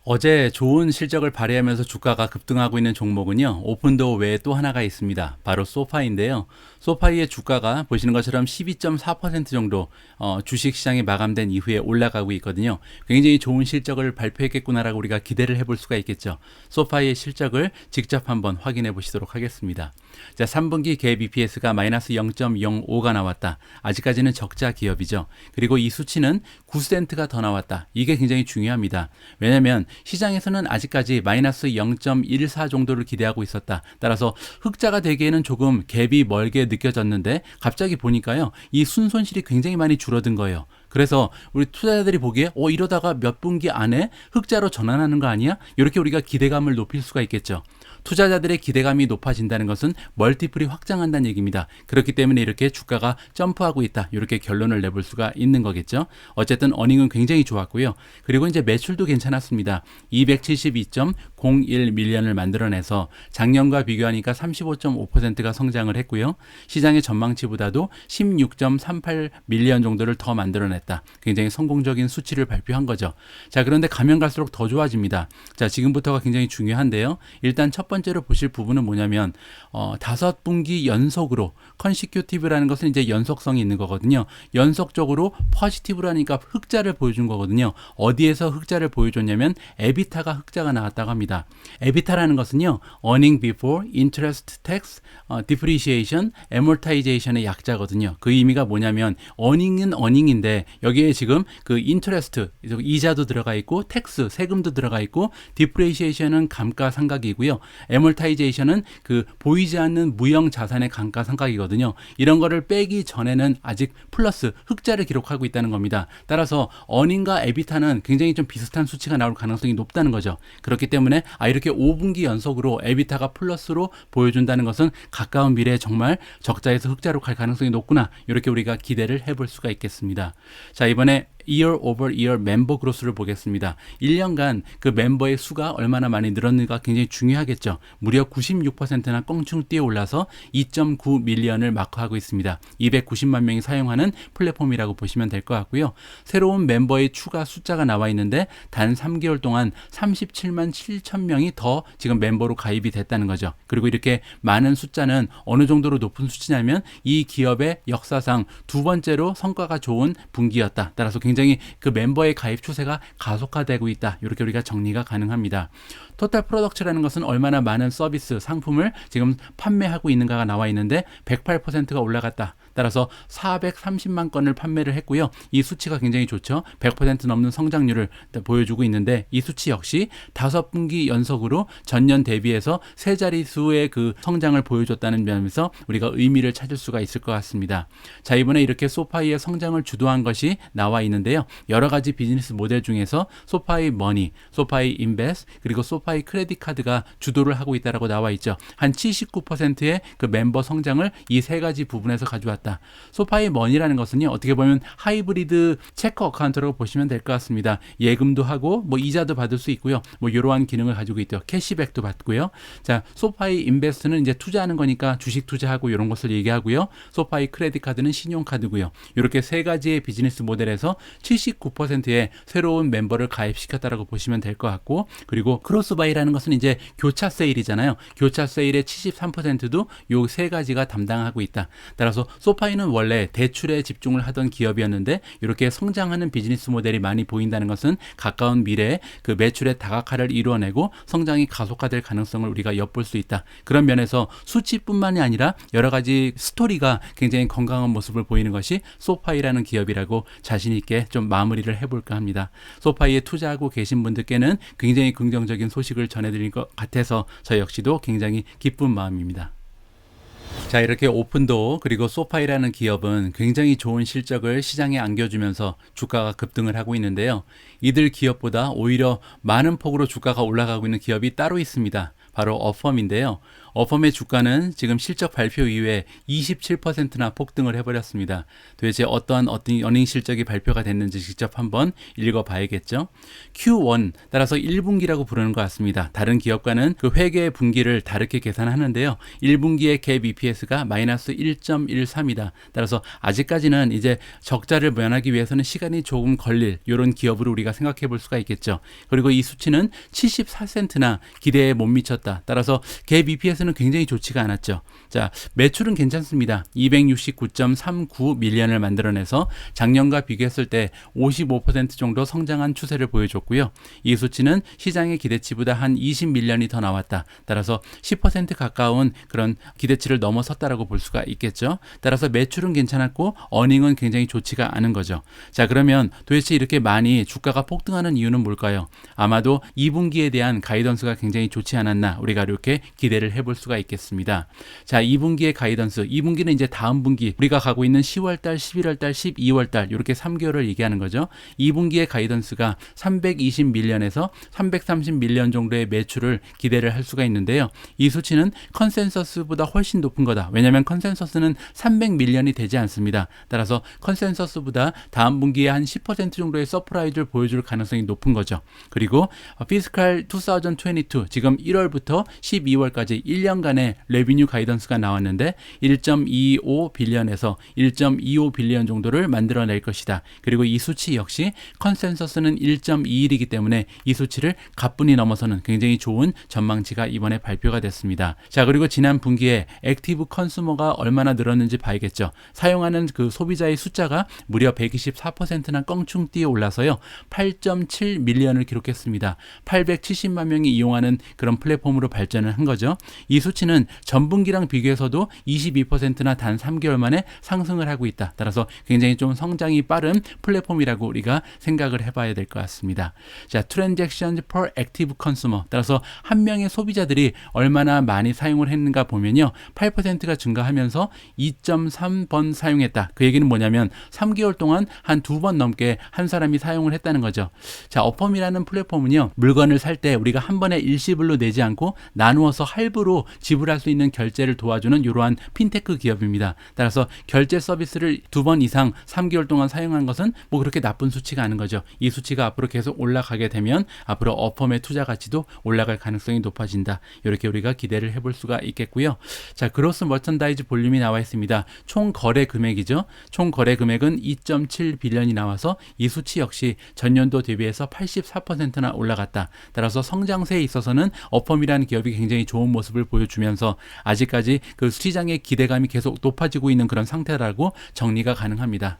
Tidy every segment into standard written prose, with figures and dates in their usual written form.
어제 좋은 실적을 발휘하면서 주가가 급등하고 있는 종목은요, 오픈도어 외에 또 하나가 있습니다. 바로 소파이인데요. 소파이의 주가가 보시는 것처럼 12.4% 정도 주식시장이 마감된 이후에 올라가고 있거든요. 굉장히 좋은 실적을 발표했겠구나라고 우리가 기대를 해볼 수가 있겠죠. 소파이의 실적을 직접 한번 확인해 보시도록 하겠습니다. 자, 3분기 갭 EPS가 마이너스 0.05가 나왔다. 아직까지는 적자 기업이죠. 그리고 이 수치는 9센트가 더 나왔다. 이게 굉장히 중요합니다. 왜냐하면 시장에서는 아직까지 마이너스 0.14 정도를 기대하고 있었다. 따라서 흑자가 되기에는 조금 갭이 멀게 느껴졌는데 갑자기 보니까요, 이 순손실이 굉장히 많이 줄어든 거예요. 그래서 우리 투자자들이 보기에 이러다가 몇 분기 안에 흑자로 전환하는 거 아니야? 이렇게 우리가 기대감을 높일 수가 있겠죠. 투자자들의 기대감이 높아진다는 것은 멀티플이 확장한다는 얘기입니다. 그렇기 때문에 이렇게 주가가 점프하고 있다. 이렇게 결론을 내볼 수가 있는 거겠죠. 어쨌든 어닝은 굉장히 좋았고요. 그리고 이제 매출도 괜찮았습니다. 272.01 밀리언을 만들어내서 작년과 비교하니까 35.5%가 성장을 했고요. 시장의 전망치보다도 16.38 밀리언 정도를 더 만들어냈다. 굉장히 성공적인 수치를 발표한 거죠. 자, 그런데 가면 갈수록 더 좋아집니다. 자, 지금부터가 굉장히 중요한데요. 일단 첫 번째로 보실 부분은 뭐냐면 5분기 연속으로 컨시큐티브라는 것은 이제 연속성이 있는 거거든요. 연속적으로 포지티브라니까 흑자를 보여준 거거든요. 어디에서 흑자를 보여줬냐면 에비타가 흑자가 나왔다고 합니다. 에비타라는 것은요, earning before interest, tax, depreciation, amortization의 약자거든요. 그 의미가 뭐냐면 earning은 earning인데 여기에 지금 그 interest, 이자도 들어가 있고 tax, 세금도 들어가 있고 depreciation은 감가상각이고요. amortization은 그 보이지 않는 무형 자산의 감가상각이거든요. 이런 거를 빼기 전에는 아직 플러스 흑자를 기록하고 있다는 겁니다. 따라서 earning과 에비타는 굉장히 좀 비슷한 수치가 나올 가능성이 높다는 거죠. 그렇기 때문에 이렇게 5분기 연속으로 에비타가 플러스로 보여준다는 것은 가까운 미래에 정말 적자에서 흑자로 갈 가능성이 높구나. 이렇게 우리가 기대를 해볼 수가 있겠습니다. 자, 이번에 year over year 멤버 그로스를 보겠습니다. 1년간 그 멤버의 수가 얼마나 많이 늘었는가 굉장히 중요하겠죠. 무려 96%나 껑충 뛰어 올라서 2.9 밀리언을 마크하고 있습니다. 290만 명이 사용하는 플랫폼이라고 보시면 될 것 같고요. 새로운 멤버의 추가 숫자가 나와 있는데 단 3개월 동안 37만 7천 명이 더 지금 멤버로 가입이 됐다는 거죠. 그리고 이렇게 많은 숫자는 어느 정도로 높은 수치냐면 이 기업의 역사상 두 번째로 성과가 좋은 분기였다. 따라서 굉장히 그 멤버의 가입 추세가 가속화되고 있다. 이렇게 우리가 정리가 가능합니다. 토탈 프로덕트라는 것은 얼마나 많은 서비스, 상품을 지금 판매하고 있는가가 나와 있는데 108%가 올라갔다. 따라서 430만 건을 판매를 했고요. 이 수치가 굉장히 좋죠. 100% 넘는 성장률을 보여주고 있는데 이 수치 역시 5분기 연속으로 전년 대비해서 세 자릿수의 그 성장을 보여줬다는 면에서 우리가 의미를 찾을 수가 있을 것 같습니다. 자, 이번에 이렇게 소파이의 성장을 주도한 것이 나와 있는데요. 여러 가지 비즈니스 모델 중에서 소파이 머니, 소파이 인베스트, 그리고 소파이 크레딧 카드가 주도를 하고 있다라고 나와 있죠. 한 79%의 그 멤버 성장을 이 세 가지 부분에서 가져왔다. 소파이 머니라는 것은요, 어떻게 보면 하이브리드 체크 어카운트라고 보시면 될 것 같습니다. 예금도 하고 뭐 이자도 받을 수 있고요. 뭐 이러한 기능을 가지고 있죠. 캐시백도 받고요. 자, 소파이 인베스트는 이제 투자하는 거니까 주식 투자하고 이런 것을 얘기하고요. 소파이 크레딧 카드는 신용카드고요. 이렇게 세 가지의 비즈니스 모델에서 79%의 새로운 멤버를 가입시켰다라고 보시면 될 것 같고, 그리고 크로스바이라는 것은 이제 교차 세일이잖아요. 교차 세일의 73%도 요 세 가지가 담당하고 있다. 따라서 소파이는 원래 대출에 집중을 하던 기업이었는데 이렇게 성장하는 비즈니스 모델이 많이 보인다는 것은 가까운 미래에 그 매출의 다각화를 이루어내고 성장이 가속화될 가능성을 우리가 엿볼 수 있다. 그런 면에서 수치뿐만이 아니라 여러 가지 스토리가 굉장히 건강한 모습을 보이는 것이 소파이라는 기업이라고 자신 있게 좀 마무리를 해볼까 합니다. 소파이에 투자하고 계신 분들께는 굉장히 긍정적인 소식을 전해드릴 것 같아서 저 역시도 굉장히 기쁜 마음입니다. 자, 이렇게 오픈도어 그리고 소파이라는 기업은 굉장히 좋은 실적을 시장에 안겨주면서 주가가 급등을 하고 있는데요. 이들 기업보다 오히려 많은 폭으로 주가가 올라가고 있는 기업이 따로 있습니다. 바로 어펌인데요. 어펌의 주가는 지금 실적 발표 이후에 27%나 폭등을 해버렸습니다. 도대체 어떤 어닝 실적이 발표가 됐는지 직접 한번 읽어봐야겠죠. Q1 따라서 1분기라고 부르는 것 같습니다. 다른 기업과는 그 회계 분기를 다르게 계산하는데요. 1분기의 갭 EPS가 마이너스 1.13이다. 따라서 아직까지는 이제 적자를 면하기 위해서는 시간이 조금 걸릴 이런 기업으로 우리가 생각해 볼 수가 있겠죠. 그리고 이 수치는 74센트나 기대에 못 미쳤다. 따라서 갭 EPS는 굉장히 좋지가 않았죠. 자, 매출은 괜찮습니다. 269.39 밀리언을 만들어내서 작년과 비교했을 때 55% 정도 성장한 추세를 보여줬고요. 이 수치는 시장의 기대치보다 한 20 밀리언이 더 나왔다. 따라서 10% 가까운 그런 기대치를 넘어섰다라고 볼 수가 있겠죠. 따라서 매출은 괜찮았고 어닝은 굉장히 좋지가 않은 거죠. 자, 그러면 도대체 이렇게 많이 주가가 폭등하는 이유는 뭘까요? 아마도 2분기에 대한 가이던스가 굉장히 좋지 않았나 우리가 이렇게 기대를 해볼 수가 있겠습니다. 자, 2분기의 가이던스, 2분기는 이제 다음 분기 우리가 가고 있는 10월달, 11월달, 12월달 이렇게 3개월을 얘기하는 거죠. 2분기의 가이던스가 320 밀리언에서 330 밀리언 정도의 매출을 기대를 할 수가 있는데요. 이 수치는 컨센서스보다 훨씬 높은 거다. 왜냐하면 컨센서스는 300 밀리언이 되지 않습니다. 따라서 컨센서스보다 다음 분기에 한 10% 정도의 서프라이즈를 보여줄 가능성이 높은 거죠. 그리고 피스칼 2022 지금 1월부터 12월까지 1년간의 레비뉴 가이던스가 나왔는데 1.25 빌리언에서 1.25 빌리언 정도를 만들어낼 것이다. 그리고 이 수치 역시 컨센서스는 1.21이기 때문에 이 수치를 가뿐히 넘어서는 굉장히 좋은 전망치가 이번에 발표가 됐습니다. 자, 그리고 지난 분기에 액티브 컨슈머가 얼마나 늘었는지 봐야겠죠. 사용하는 그 소비자의 숫자가 무려 124%나 껑충 뛰어 올라서요. 8.7 밀리언을 기록했습니다. 870만 명이 이용하는 그런 플랫폼으로 발전을 한 거죠. 이 수치는 전분기랑 비교해서도 22%나 단 3개월 만에 상승을 하고 있다. 따라서 굉장히 좀 성장이 빠른 플랫폼이라고 우리가 생각을 해봐야 될 것 같습니다. 자, Transactions per Active Consumer. 따라서 한 명의 소비자들이 얼마나 많이 사용을 했는가 보면요. 8%가 증가하면서 2.3번 사용했다. 그 얘기는 뭐냐면 3개월 동안 한 2번 넘게 한 사람이 사용을 했다는 거죠. 자, 어펌이라는 플랫폼은요. 물건을 살 때 우리가 한 번에 일시불로 내지 않고 나누어서 할부로 지불할 수 있는 결제를 도와주는 이러한 핀테크 기업입니다. 따라서 결제 서비스를 2번 이상 3개월 동안 사용한 것은 뭐 그렇게 나쁜 수치가 아닌 거죠. 이 수치가 앞으로 계속 올라가게 되면 앞으로 어펌의 투자 가치도 올라갈 가능성이 높아진다. 이렇게 우리가 기대를 해볼 수가 있겠고요. 자, 그로스 머천다이즈 볼륨이 나와 있습니다. 총 거래 금액이죠. 총 거래 금액은 2.7 빌리언이 나와서 이 수치 역시 전년도 대비해서 84%나 올라갔다. 따라서 성장세에 있어서는 어펌이라는 기업이 굉장히 좋은 모습을 보여주면서 아직까지 그 시장의 기대감이 계속 높아지고 있는 그런 상태라고 정리가 가능합니다.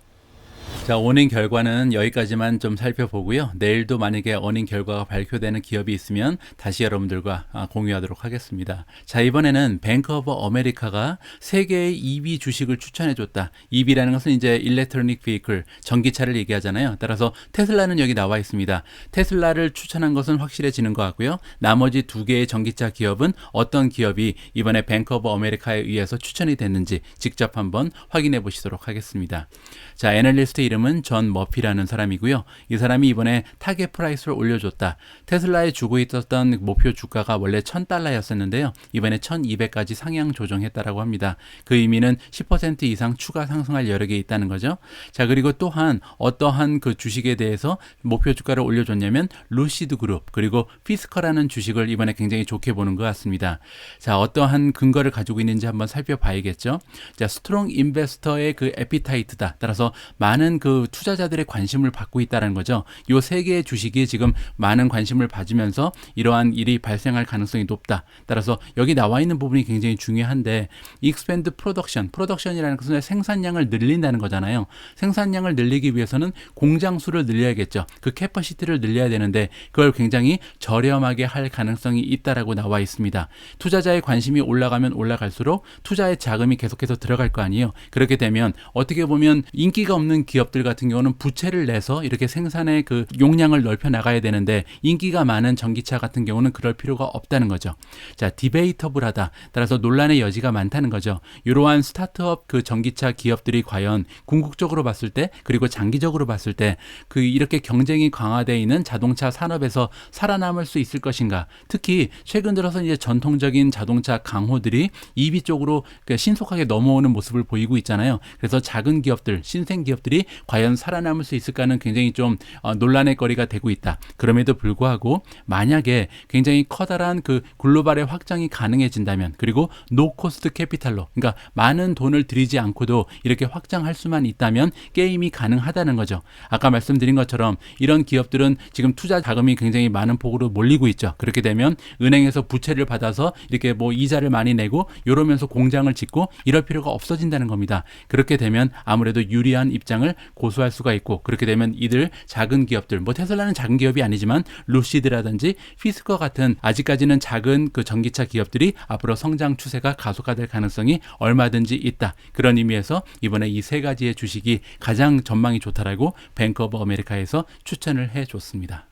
자, 어닝 결과는 여기까지만 좀 살펴보고요. 내일도 만약에 어닝 결과가 발표되는 기업이 있으면 다시 여러분들과 공유하도록 하겠습니다. 자, 이번에는 뱅크 오브 아메리카가 3개의 EV 주식을 추천해줬다. EV라는 것은 이제 일렉트로닉 비클, 전기차를 얘기하잖아요. 따라서 테슬라는 여기 나와 있습니다. 테슬라를 추천한 것은 확실해지는 것 같고요. 나머지 2개의 전기차 기업은 어떤 기업이 이번에 뱅크 오브 아메리카에 의해서 추천이 됐는지 직접 한번 확인해 보시도록 하겠습니다. 자, 애널리스트 이름은 존 머피라는 사람이고요. 이 사람이 이번에 타겟 프라이스를 올려줬다. 테슬라에 주고 있었던 목표 주가가 원래 $1,000였었는데요. 이번에 1,200까지 상향 조정했다라고 합니다. 그 의미는 10% 이상 추가 상승할 여력이 있다는 거죠. 자, 그리고 또한 어떠한 그 주식에 대해서 목표 주가를 올려줬냐면 루시드 그룹 그리고 피스커라는 주식을 이번에 굉장히 좋게 보는 것 같습니다. 자, 어떠한 근거를 가지고 있는지 한번 살펴봐야겠죠. 자, 스트롱 인베스터의 그 에피타이트다. 따라서 많은 그 투자자들의 관심을 받고 있다는 거죠. 이 3개의 주식이 지금 많은 관심을 받으면서 이러한 일이 발생할 가능성이 높다. 따라서 여기 나와 있는 부분이 굉장히 중요한데 expand production, production이라는 것은 생산량을 늘린다는 거잖아요. 생산량을 늘리기 위해서는 공장 수를 늘려야겠죠. 그 캐퍼시티를 늘려야 되는데 그걸 굉장히 저렴하게 할 가능성이 있다라고 나와 있습니다. 투자자의 관심이 올라가면 올라갈수록 투자의 자금이 계속해서 들어갈 거 아니에요. 그렇게 되면 어떻게 보면 인기가 없는 기업들 기업들 같은 경우는 부채를 내서 이렇게 생산의 그 용량을 넓혀 나가야 되는데 인기가 많은 전기차 같은 경우는 그럴 필요가 없다는 거죠. 자, 디베이터블하다. 따라서 논란의 여지가 많다는 거죠. 이러한 스타트업 그 전기차 기업들이 과연 궁극적으로 봤을 때 그리고 장기적으로 봤을 때 그 이렇게 경쟁이 강화되어 있는 자동차 산업에서 살아남을 수 있을 것인가. 특히 최근 들어서 이제 전통적인 자동차 강호들이 EV 쪽으로 신속하게 넘어오는 모습을 보이고 있잖아요. 그래서 작은 기업들, 신생 기업들이 과연 살아남을 수 있을까는 굉장히 좀 논란의 거리가 되고 있다. 그럼에도 불구하고 만약에 굉장히 커다란 그 글로벌의 확장이 가능해진다면 그리고 노코스트 캐피탈로 그러니까 많은 돈을 들이지 않고도 이렇게 확장할 수만 있다면 게임이 가능하다는 거죠. 아까 말씀드린 것처럼 이런 기업들은 지금 투자 자금이 굉장히 많은 폭으로 몰리고 있죠. 그렇게 되면 은행에서 부채를 받아서 이렇게 뭐 이자를 많이 내고 이러면서 공장을 짓고 이럴 필요가 없어진다는 겁니다. 그렇게 되면 아무래도 유리한 입장을 고수할 수가 있고 그렇게 되면 이들 작은 기업들 뭐 테슬라는 작은 기업이 아니지만 루시드라든지 피스커 같은 아직까지는 작은 그 전기차 기업들이 앞으로 성장 추세가 가속화될 가능성이 얼마든지 있다. 그런 의미에서 이번에 이 세 가지의 주식이 가장 전망이 좋다라고 뱅크 오브 아메리카에서 추천을 해줬습니다.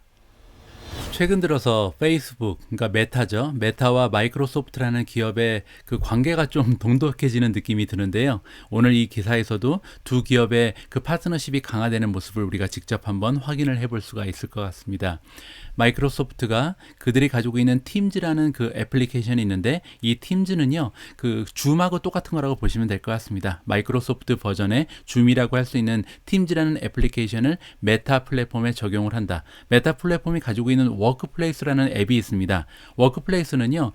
최근 들어서 페이스북, 그러니까 메타죠. 메타와 마이크로소프트라는 기업의 그 관계가 좀 돈독해지는 느낌이 드는데요. 오늘 이 기사에서도 두 기업의 그 파트너십이 강화되는 모습을 우리가 직접 한번 확인을 해볼 수가 있을 것 같습니다. 마이크로소프트가 그들이 가지고 있는 팀즈라는 그 애플리케이션이 있는데 이 팀즈는요, 그 줌하고 똑같은 거라고 보시면 될 것 같습니다. 마이크로소프트 버전의 줌이라고 할 수 있는 팀즈라는 애플리케이션을 메타 플랫폼에 적용을 한다. 메타 플랫폼이 가지고 있는 워크플레이스라는 앱이 있습니다. 워크플레이스는요,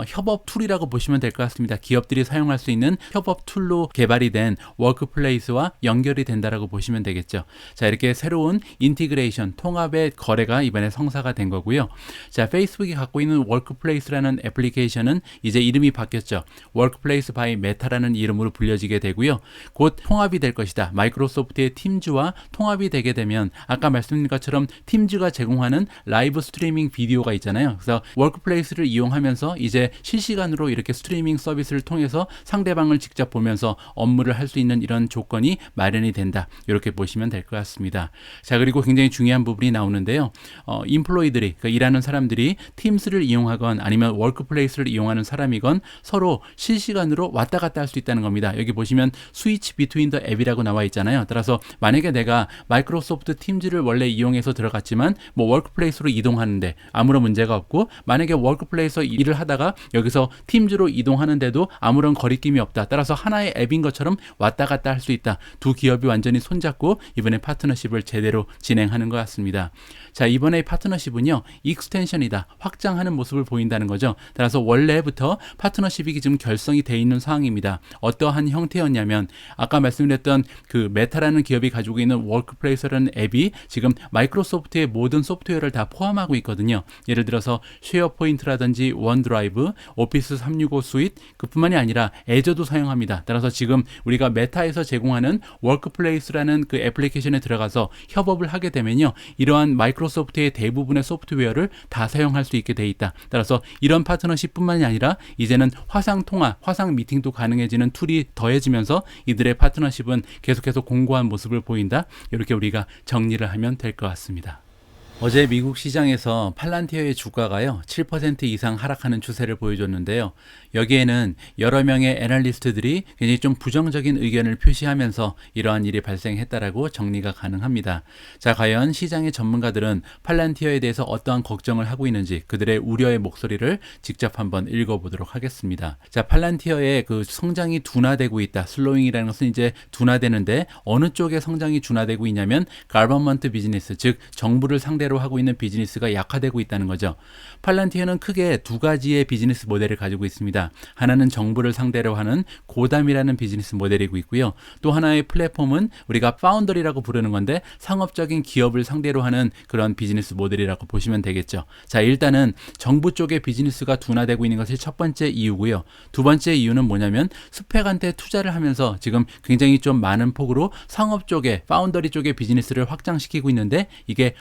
협업 툴이라고 보시면 될 것 같습니다. 기업들이 사용할 수 있는 협업 툴로 개발이 된 워크플레이스와 연결이 된다라고 보시면 되겠죠. 자, 이렇게 새로운 인티그레이션, 통합의 거래가 이번에 성사가 된 거고요. 자, 페이스북이 갖고 있는 워크플레이스라는 애플리케이션은 이제 이름이 바뀌었죠. 워크플레이스 바이 메타라는 이름으로 불려지게 되고요. 곧 통합이 될 것이다. 마이크로소프트의 팀즈와 통합이 되게 되면 아까 말씀드린 것처럼 팀즈가 제공하는 라이브 스트리밍 비디오가 있잖아요. 그래서 워크플레이스를 이용하면서 이제 실시간으로 이렇게 스트리밍 서비스를 통해서 상대방을 직접 보면서 업무를 할 수 있는 이런 조건이 마련이 된다. 이렇게 보시면 될 것 같습니다. 자, 그리고 굉장히 중요한 부분이 나오는데요. 인플로이들이 그러니까 일하는 사람들이 팀스를 이용하건 아니면 워크플레이스를 이용하는 사람이건 서로 실시간으로 왔다 갔다 할 수 있다는 겁니다. 여기 보시면 스위치 비트윈 더 앱이라고 나와 있잖아요. 따라서 만약에 내가 마이크로소프트 팀즈를 원래 이용해서 들어갔지만 뭐 워크플레이스로 이동하는데 아무런 문제가 없고 만약에 워크플레이스에서 일을 하다가 여기서 팀즈로 이동하는데도 아무런 거리낌이 없다. 따라서 하나의 앱인 것처럼 왔다 갔다 할 수 있다. 두 기업이 완전히 손잡고 이번에 파트너십을 제대로 진행하는 것 같습니다. 자, 이번에 파트너십은요, 익스텐션이다. 확장하는 모습을 보인다는 거죠. 따라서 원래부터 파트너십이 지금 결성이 돼 있는 상황입니다. 어떠한 형태였냐면 아까 말씀드렸던 그 메타라는 기업이 가지고 있는 워크플레이스라는 앱이 지금 마이크로소프트의 모든 소프트웨어를 다 포함하고 있거든요. 예를 들어서 쉐어포인트라든지 원드라이브, 오피스 365 스윗 그뿐만이 아니라 애저도 사용합니다. 따라서 지금 우리가 메타에서 제공하는 워크플레이스라는 그 애플리케이션에 들어가서 협업을 하게 되면요, 이러한 마이크로소프트의 대부분의 소프트웨어를 다 사용할 수 있게 돼 있다. 따라서 이런 파트너십뿐만이 아니라 이제는 화상 통화, 화상 미팅도 가능해지는 툴이 더해지면서 이들의 파트너십은 계속해서 공고한 모습을 보인다. 이렇게 우리가 정리를 하면 될 것 같습니다. 어제 미국 시장에서 팔란티어의 주가가요 7% 이상 하락하는 추세를 보여줬는데요. 여기에는 여러 명의 애널리스트들이 굉장히 좀 부정적인 의견을 표시하면서 이러한 일이 발생했다라고 정리가 가능합니다. 자, 과연 시장의 전문가들은 팔란티어에 대해서 어떠한 걱정을 하고 있는지 그들의 우려의 목소리를 직접 한번 읽어보도록 하겠습니다. 자, 팔란티어의 그 성장이 둔화되고 있다. 슬로잉이라는 것은 이제 둔화되는데 어느 쪽에 성장이 둔화되고 있냐면 가버먼트 비즈니스, 즉 정부를 상대로 하고 있는 비즈니스가 약화되고 있다는 거죠. 팔란티어는 크게 두 가지의 비즈니스 모델을 가지고 있습니다. 하나는 정부를 상대로 하는 고담이라는 비즈니스 모델이고 있고요. 또 하나의 플랫폼은 우리가 파운더리라고 부르는 건데 상업적인 기업을 상대로 하는 그런 비즈니스 모델이라고 보시면 되겠죠. 자, 일단은 정부 쪽의 비즈니스가 둔화되고 있는 것이 첫 번째 이유고요. 두 번째 이유는 뭐냐면 스펙한테 투자를 하면서 지금 굉장히 좀 많은 폭으로 상업 쪽에 파운더리 쪽의 비즈니스를 확장시키고 있는데 이게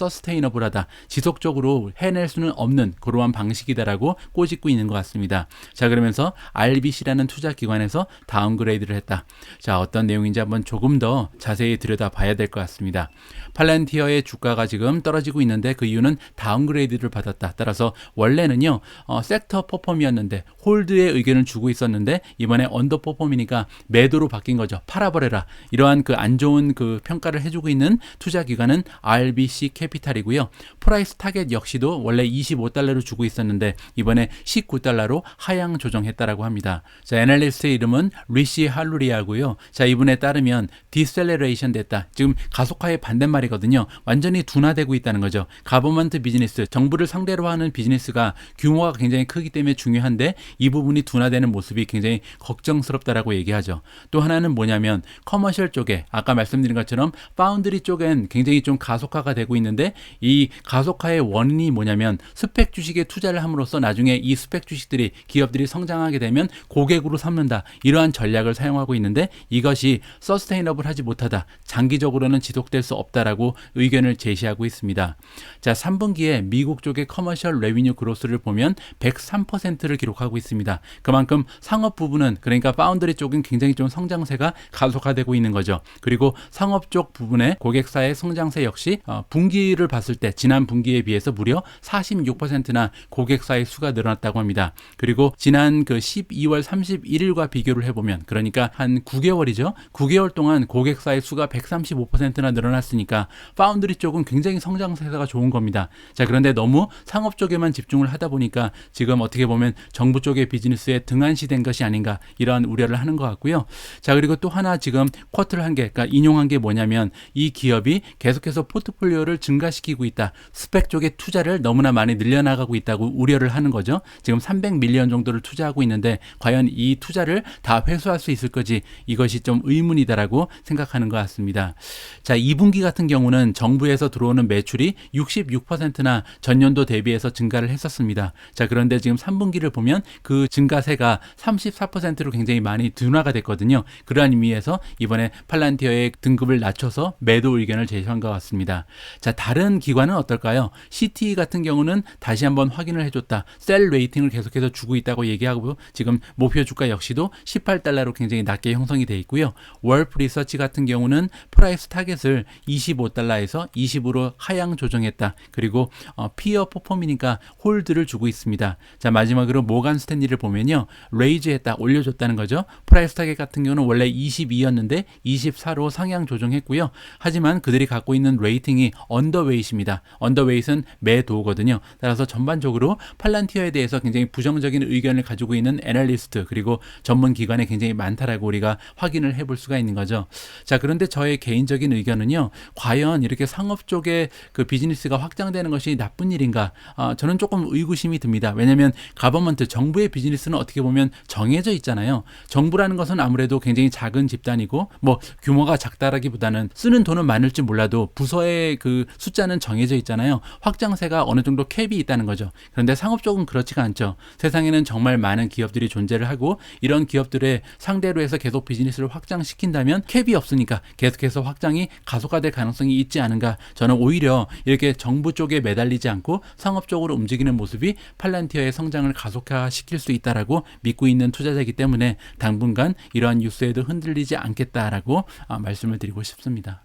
서스테이너블하다, 지속적으로 해낼 수는 없는 그러한 방식이다라고 꼬집고 있는 것 같습니다. 자, 그러면서 RBC라는 투자 기관에서 다운그레이드를 했다. 자, 어떤 내용인지 한번 조금 더 자세히 들여다봐야 될 것 같습니다. 팔란티어의 주가가 지금 떨어지고 있는데 그 이유는 다운그레이드를 받았다. 따라서 원래는요 섹터 퍼폼이었는데 홀드의 의견을 주고 있었는데 이번에 언더퍼폼이니까 매도로 바뀐 거죠. 팔아버려라. 이러한 그 안 좋은 그 평가를 해주고 있는 투자 기관은 RBC 캐피탈이고요. 프라이스 타겟 역시도 원래 $25로 주고 있었는데 이번에 $19로 하향 조정했다라고 합니다. 자, 애널리스트의 이름은 리시 할루리아고요. 자, 이분에 따르면 디셀레레이션 됐다. 지금 가속화의 반대말이거든요. 완전히 둔화되고 있다는 거죠. 가버먼트 비즈니스, 정부를 상대로 하는 비즈니스가 규모가 굉장히 크기 때문에 중요한데 이 부분이 둔화되는 모습이 굉장히 걱정스럽다라고 얘기하죠. 또 하나는 뭐냐면 커머셜 쪽에 아까 말씀드린 것처럼 파운드리 쪽엔 굉장히 좀 가속화가 되고 있는데 이 가속화의 원인이 뭐냐면 스펙 주식에 투자를 함으로써 나중에 이 스펙 주식들이 기업들이 성장하게 되면 고객으로 삼는다. 이러한 전략을 사용하고 있는데 이것이 서스테이너블하지 못하다. 장기적으로는 지속될 수 없다라고 의견을 제시하고 있습니다. 자, 3분기에 미국 쪽의 커머셜 레비뉴 그로스를 보면 103%를 기록하고 있습니다. 그만큼 상업 부분은 그러니까 파운드리 쪽은 굉장히 좀 성장세가 가속화되고 있는 거죠. 그리고 상업 쪽 부분의 고객사의 성장세 역시 분기를 봤을 때 지난 분기에 비해서 무려 46%나 고객사의 수가 늘어났다고 합니다. 그리고 지난 그 12월 31일과 비교를 해보면 그러니까 한 9개월이죠. 9개월 동안 고객사의 수가 135%나 늘어났으니까 파운드리 쪽은 굉장히 성장세가 좋은 겁니다. 자, 그런데 너무 상업 쪽에만 집중을 하다 보니까 지금 어떻게 보면 정부 쪽의 비즈니스에 등한시된 것이 아닌가 이런 우려를 하는 것 같고요. 자, 그리고 또 하나 지금 쿼트를 한 게, 그러니까 인용한 게 뭐냐면 이 기업이 계속해서 포트폴리오를 증가시키고 있다. 스펙 쪽에 투자를 너무나 많이 늘려나가고 있다고 우려를 하는 거죠. 지금 300밀리언 정도를 투자하고 있는데 과연 이 투자를 다 회수할 수 있을 거지 이것이 좀 의문이다라고 생각하는 것 같습니다. 자, 2분기 같은 경우는 정부에서 들어오는 매출이 66%나 전년도 대비해서 증가를 했었습니다. 자, 그런데 지금 3분기를 보면 그 증가세가 34%로 굉장히 많이 둔화가 됐거든요. 그러한 의미에서 이번에 팔란티어의 등급을 낮춰서 매도 의견을 제시한 것 같습니다. 자, 다른 기관은 어떨까요? CTE 같은 경우는 다시 한번 확인을 해줬다. 셀 레이팅을 계속해서 주고 있다고 얘기하고 지금 목표 주가 역시도 $18로 굉장히 낮게 형성이 돼 있고요. 월프 리서치 같은 경우는 프라이스 타겟을 $25에서 20으로 하향 조정했다. 그리고 피어 퍼폼이니까 홀드를 주고 있습니다. 자, 마지막으로 모간 스탠리를 보면요. 레이즈했다, 올려줬다는 거죠. 프라이스 타겟 같은 경우는 원래 22였는데 24로 상향 조정했고요. 하지만 그들이 갖고 있는 레이팅이 언더웨이트입니다. 언더웨이트는 매도거든요. 따라서 전반적으로 팔란티어에 대해서 굉장히 부정적인 의견을 가지고 있는 애널리스트 그리고 전문 기관에 굉장히 많다라고 우리가 확인을 해볼 수가 있는 거죠. 자, 그런데 저의 개인적인 의견은요. 과연 이렇게 상업 쪽에 그 비즈니스가 확장되는 것이 나쁜 일인가? 저는 조금 의구심이 듭니다. 왜냐하면 가버먼트, 정부의 비즈니스는 어떻게 보면 정해져 있잖아요. 정부라는 것은 아무래도 굉장히 작은 집단이고 뭐 규모가 작다라기보다는 쓰는 돈은 많을지 몰라도 부서의 그 숫자는 정해져 있잖아요. 확장세가 어느 정도 캡이 있다는 거죠. 그런데 상업 쪽은 그렇지가 않죠. 세상에는 정말 많은 기업들이 존재를 하고 이런 기업들의 상대로 해서 계속 비즈니스를 확장시킨다면 캡이 없으니까 계속해서 확장이 가속화될 가능성이 있지 않은가. 저는 오히려 이렇게 정부 쪽에 매달리지 않고 상업 쪽으로 움직이는 모습이 팔란티어의 성장을 가속화시킬 수 있다라고 믿고 있는 투자자이기 때문에 당분간 이러한 뉴스에도 흔들리지 않겠다라고 말씀을 드리고 싶습니다.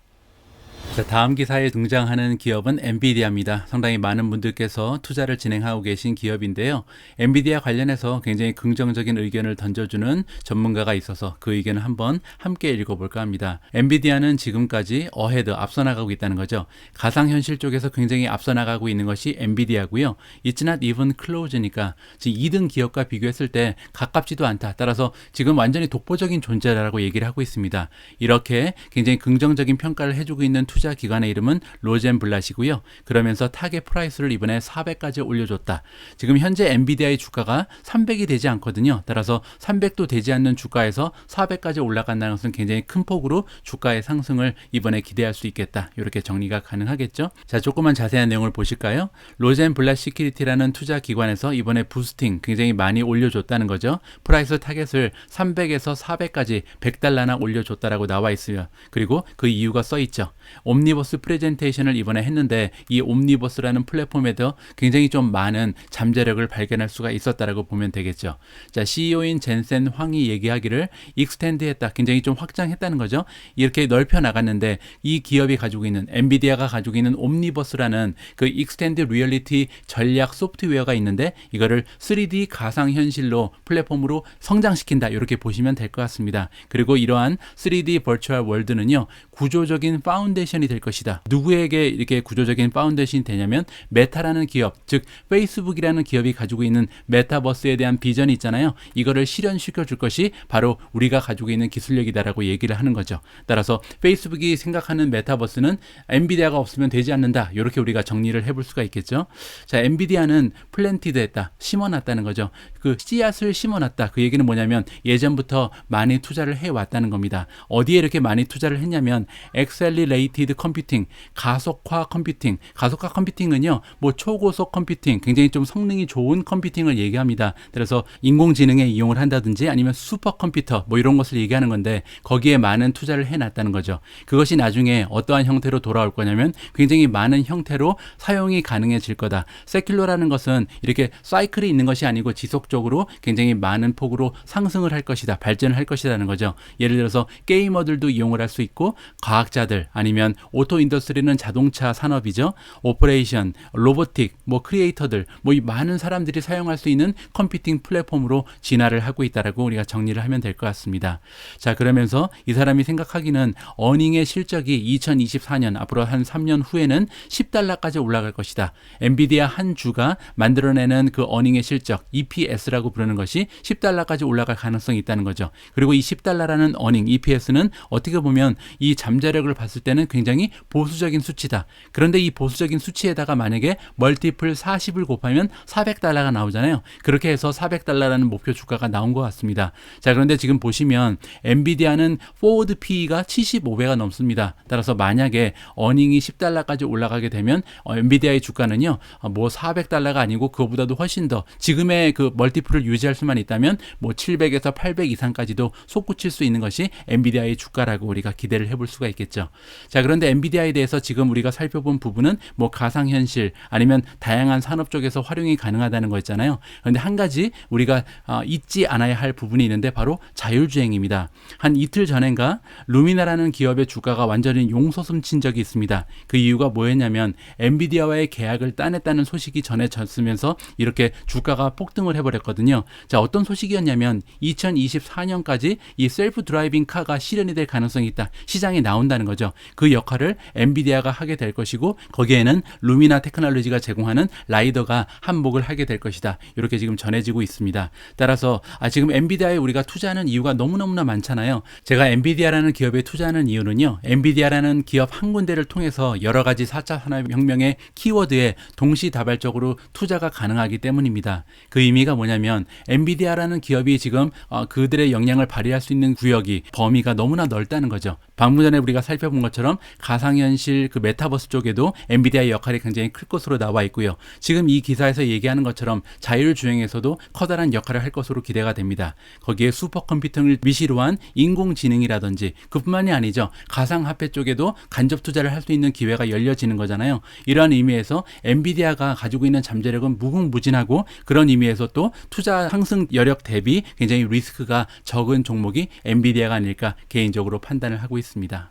자, 다음 기사에 등장하는 기업은 엔비디아입니다. 상당히 많은 분들께서 투자를 진행하고 계신 기업인데요. 엔비디아 관련해서 굉장히 긍정적인 의견을 던져주는 전문가가 있어서 그 의견을 한번 함께 읽어볼까 합니다. 엔비디아는 지금까지 어헤드, 앞서 나가고 있다는 거죠. 가상현실 쪽에서 굉장히 앞서 나가고 있는 것이 엔비디아고요. It's not even close니까 지금 2등 기업과 비교했을 때 가깝지도 않다. 따라서 지금 완전히 독보적인 존재라고 얘기를 하고 있습니다. 이렇게 굉장히 긍정적인 평가를 해주고 있는 투자 기관의 이름은 로젠블랏이고요. 그러면서 타겟 프라이스를 이번에 400까지 올려줬다. 지금 현재 엔비디아의 주가가 300이 되지 않거든요. 따라서 300도 되지 않는 주가에서 400까지 올라간다는 것은 굉장히 큰 폭으로 주가의 상승을 이번에 기대할 수 있겠다. 이렇게 정리가 가능하겠죠. 자, 조금만 자세한 내용을 보실까요? 로젠블랏 시큐리티라는 투자 기관에서 이번에 부스팅 굉장히 많이 올려줬다는 거죠. 프라이스 타겟을 300에서 400까지 $100나 올려줬다라고 나와 있어요. 그리고 그 이유가 써 있죠. 옴니버스 프레젠테이션을 이번에 했는데 이 옴니버스라는 플랫폼에도 굉장히 좀 많은 잠재력을 발견할 수가 있었다라고 보면 되겠죠. 자, CEO인 젠센 황이 얘기하기를 익스텐드했다. 굉장히 좀 확장했다는 거죠. 이렇게 넓혀 나갔는데 이 기업이 가지고 있는 엔비디아가 가지고 있는 옴니버스라는 그 익스텐드 리얼리티 전략 소프트웨어가 있는데 이거를 3D 가상현실로 플랫폼으로 성장시킨다. 이렇게 보시면 될 것 같습니다. 그리고 이러한 3D 버추얼 월드는요. 구조적인 파운데이션이 될 것이다. 누구에게 이렇게 구조적인 파운데이션이 되냐면 메타라는 기업, 즉 페이스북이라는 기업이 가지고 있는 메타버스에 대한 비전이 있잖아요. 이거를 실현시켜 줄 것이 바로 우리가 가지고 있는 기술력이다라고 얘기를 하는 거죠. 따라서 페이스북이 생각하는 메타버스는 엔비디아가 없으면 되지 않는다. 이렇게 우리가 정리를 해볼 수가 있겠죠. 자, 엔비디아는 플랜티드 했다. 심어놨다는 거죠. 그 씨앗을 심어놨다. 그 얘기는 뭐냐면 예전부터 많이 투자를 해왔다는 겁니다. 어디에 이렇게 많이 투자를 했냐면 Accelerated Computing, 가속화 컴퓨팅. 가속화 컴퓨팅은요, 뭐 초고속 컴퓨팅, 굉장히 좀 성능이 좋은 컴퓨팅을 얘기합니다. 그래서 인공지능에 이용을 한다든지 아니면 슈퍼컴퓨터 뭐 이런 것을 얘기하는 건데 거기에 많은 투자를 해놨다는 거죠. 그것이 나중에 어떠한 형태로 돌아올 거냐면 굉장히 많은 형태로 사용이 가능해질 거다. 세큘러라는 것은 이렇게 사이클이 있는 것이 아니고 지속적으로 굉장히 많은 폭으로 상승을 할 것이다. 발전을 할 것이라는 거죠. 예를 들어서 게이머들도 이용을 할 수 있고 과학자들 아니면 오토 인더스트리는 자동차 산업이죠. 오퍼레이션, 로보틱, 뭐 크리에이터들 뭐 이 많은 사람들이 사용할 수 있는 컴퓨팅 플랫폼으로 진화를 하고 있다라고 우리가 정리를 하면 될 것 같습니다. 자, 그러면서 이 사람이 생각하기는 어닝의 실적이 2024년 앞으로 한 3년 후에는 $10까지 올라갈 것이다. 엔비디아 한 주가 만들어내는 그 어닝의 실적 EPS라고 부르는 것이 $10까지 올라갈 가능성이 있다는 거죠. 그리고 이 $10라는 어닝 EPS는 어떻게 보면 이 잠재력을 봤을 때는 굉장히 보수적인 수치다. 그런데 이 보수적인 수치에다가 만약에 멀티플 40을 곱하면 $400가 나오잖아요. 그렇게 해서 $400라는 목표 주가가 나온 것 같습니다. 자, 그런데 지금 보시면 엔비디아는 포워드 PE가 75배가 넘습니다. 따라서 만약에 어닝이 $10까지 올라가게 되면 엔비디아의 주가는요, 뭐 $400가 아니고 그거보다도 훨씬 더 지금의 그 멀티플을 유지할 수만 있다면 뭐 700에서 800 이상까지도 솟구칠 수 있는 것이 엔비디아의 주가라고 우리가 기대를 해볼 수가 있겠죠. 자, 그런데 엔비디아에 대해서 지금 우리가 살펴본 부분은 뭐 가상현실 아니면 다양한 산업 쪽에서 활용이 가능하다는 거였잖아요. 그런데 한 가지 우리가 잊지 않아야 할 부분이 있는데 바로 자율주행입니다. 한 이틀 전인가 루미나라는 기업의 주가가 완전히 용솟음 친 적이 있습니다. 그 이유가 뭐였냐면 엔비디아와의 계약을 따냈다는 소식이 전해졌으면서 이렇게 주가가 폭등을 해버렸거든요. 자, 어떤 소식이었냐면 2024년까지 이 셀프 드라이빙 카가 실현이 될 가능성이 있다. 시장에 나온다는 거죠. 그 역할을 엔비디아가 하게 될 것이고 거기에는 루미나 테크놀로지가 제공하는 라이더가 한몫을 하게 될 것이다. 이렇게 지금 전해지고 있습니다. 따라서 지금 엔비디아에 우리가 투자하는 이유가 너무너무나 많잖아요. 제가 엔비디아라는 기업에 투자하는 이유는요. 엔비디아라는 기업 한 군데를 통해서 여러 가지 4차 산업혁명의 키워드에 동시다발적으로 투자가 가능하기 때문입니다. 그 의미가 뭐냐면 엔비디아라는 기업이 지금 그들의 영향을 발휘할 수 있는 구역이 범위가 너무나 넓다는 거죠. 방금 전에 우리가 살펴본 것처럼 가상현실 그 메타버스 쪽에도 엔비디아의 역할이 굉장히 클 것으로 나와 있고요. 지금 이 기사에서 얘기하는 것처럼 자율주행에서도 커다란 역할을 할 것으로 기대가 됩니다. 거기에 슈퍼컴퓨팅을 미시로 한 인공지능이라든지 그뿐만이 아니죠. 가상화폐 쪽에도 간접 투자를 할 수 있는 기회가 열려지는 거잖아요. 이러한 의미에서 엔비디아가 가지고 있는 잠재력은 무궁무진하고 그런 의미에서 또 투자 상승 여력 대비 굉장히 리스크가 적은 종목이 엔비디아가 아닐까 개인적으로 판단을 하고 있습니다.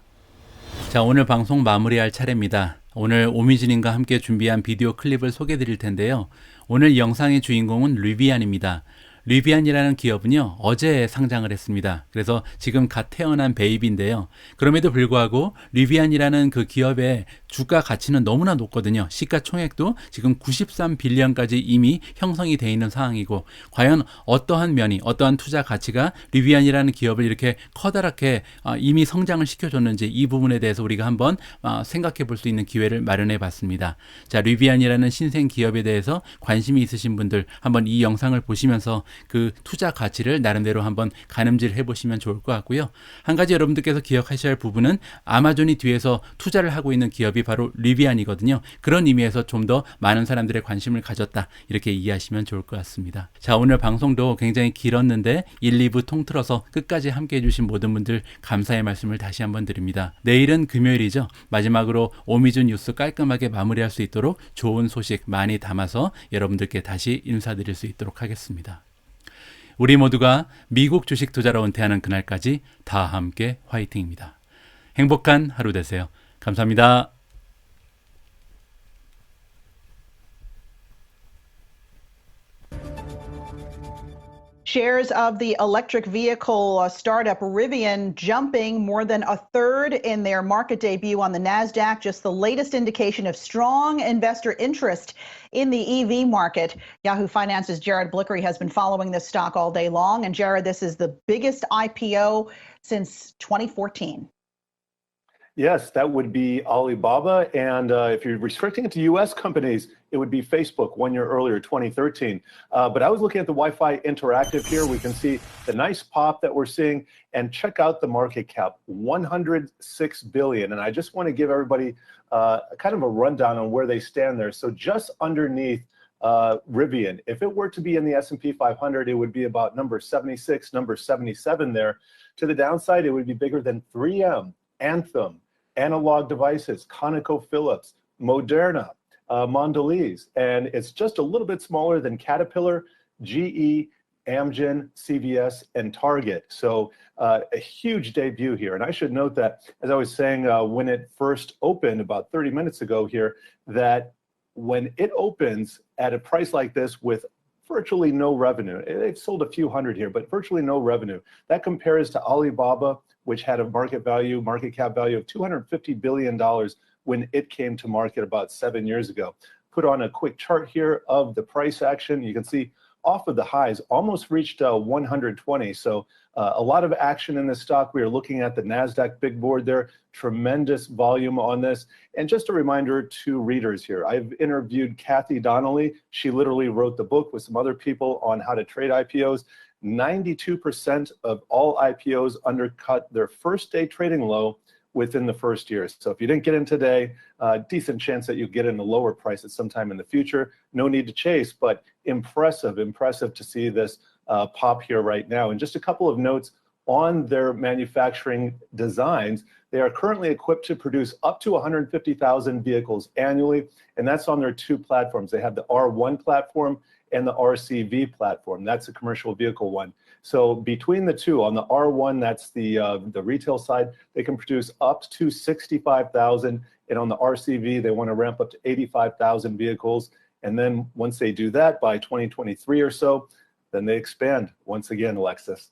자, 오늘 방송 마무리할 차례입니다. 오늘 오미진님과 함께 준비한 비디오 클립을 소개해 드릴 텐데요. 오늘 영상의 주인공은 리비안입니다. 리비안이라는 기업은요, 어제 상장을 했습니다. 그래서 지금 갓 태어난 베이비인데요. 그럼에도 불구하고 리비안이라는 그 기업의 주가 가치는 너무나 높거든요. 시가총액도 지금 93빌리언까지 이미 형성이 되어 있는 상황이고, 과연 어떠한 면이, 어떠한 투자 가치가 리비안이라는 기업을 이렇게 커다랗게 이미 성장을 시켜줬는지 이 부분에 대해서 우리가 한번 생각해 볼 수 있는 기회를 마련해 봤습니다. 자, 리비안이라는 신생 기업에 대해서 관심이 있으신 분들 한번 이 영상을 보시면서 그 투자 가치를 나름대로 한번 가늠질해 보시면 좋을 것 같고요. 한 가지 여러분들께서 기억하셔야 할 부분은 아마존이 뒤에서 투자를 하고 있는 기업이 바로 리비안이거든요. 그런 의미에서 좀 더 많은 사람들의 관심을 가졌다, 이렇게 이해하시면 좋을 것 같습니다. 자, 오늘 방송도 굉장히 길었는데 1, 2부 통틀어서 끝까지 함께해 주신 모든 분들 감사의 말씀을 다시 한번 드립니다. 내일은 금요일이죠. 마지막으로 오미준 뉴스 깔끔하게 마무리할 수 있도록 좋은 소식 많이 담아서 여러분들께 다시 인사드릴 수 있도록 하겠습니다. 우리 모두가 미국 주식 투자로 은퇴하는 그날까지 다 함께 화이팅입니다. 행복한 하루 되세요. 감사합니다. Shares of the electric vehicle startup Rivian jumping more than a third in their market debut on the NASDAQ, just the latest indication of strong investor interest in the EV market. Yahoo Finance's Jared Blickery has been following this stock all day long. And Jared, this is the biggest IPO since 2014. Yes, that would be Alibaba. And if you're restricting it to US companies, it would be Facebook 1 year earlier, 2013. But I was looking at the Wi-Fi Interactive here. We can see the nice pop that we're seeing, and check out the market cap, 106 billion. And I just want to give everybody kind of a rundown on where they stand there. So just underneath Rivian, if it were to be in the S&P 500, it would be about number 76, number 77 there. To the downside, it would be bigger than 3M, Anthem, Analog Devices, ConocoPhillips, Moderna, Mondelez, and it's just a little bit smaller than Caterpillar, GE, Amgen, CVS, and Target. So a huge debut here. And I should note that, as I was saying when it first opened about 30 minutes ago here, that when it opens at a price like this with virtually no revenue, they've sold a few hundred here, but virtually no revenue. That compares to Alibaba, which had a market cap value of $250 billion when it came to market about 7 years ago. Put on a quick chart here of the price action. You can see off of the highs, almost reached 120. So a lot of action in this stock. We are looking at the NASDAQ big board there, tremendous volume on this. And just a reminder to readers here, I've interviewed Kathy Donnelly. She literally wrote the book with some other people on how to trade IPOs. 92% of all IPOs undercut their first day trading low within the first year. So if you didn't get in today, decent chance that you get in a lower price at some time in the future. No need to chase, but impressive to see this pop here right now. And just a couple of notes on their manufacturing designs. They are currently equipped to produce up to 150,000 vehicles annually, and that's on their two platforms. They have the R1 platform and the RCV platform. That's the commercial vehicle one. So between the two, on the R1, that's the retail side, they can produce up to 65,000, and on the RCV, they want to ramp up to 85,000 vehicles. And then once they do that by 2023 or so, then they expand once again, Alexis.